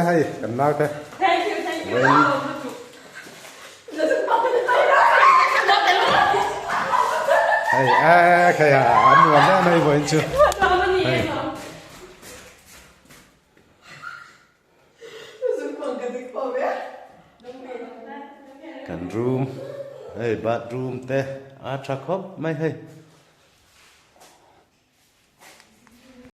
Hay, cần nói thế. Thank you. Hay, kaya anh muốn đấy này với chưa? Cần room, hey bathroom te, acha khop mai hey.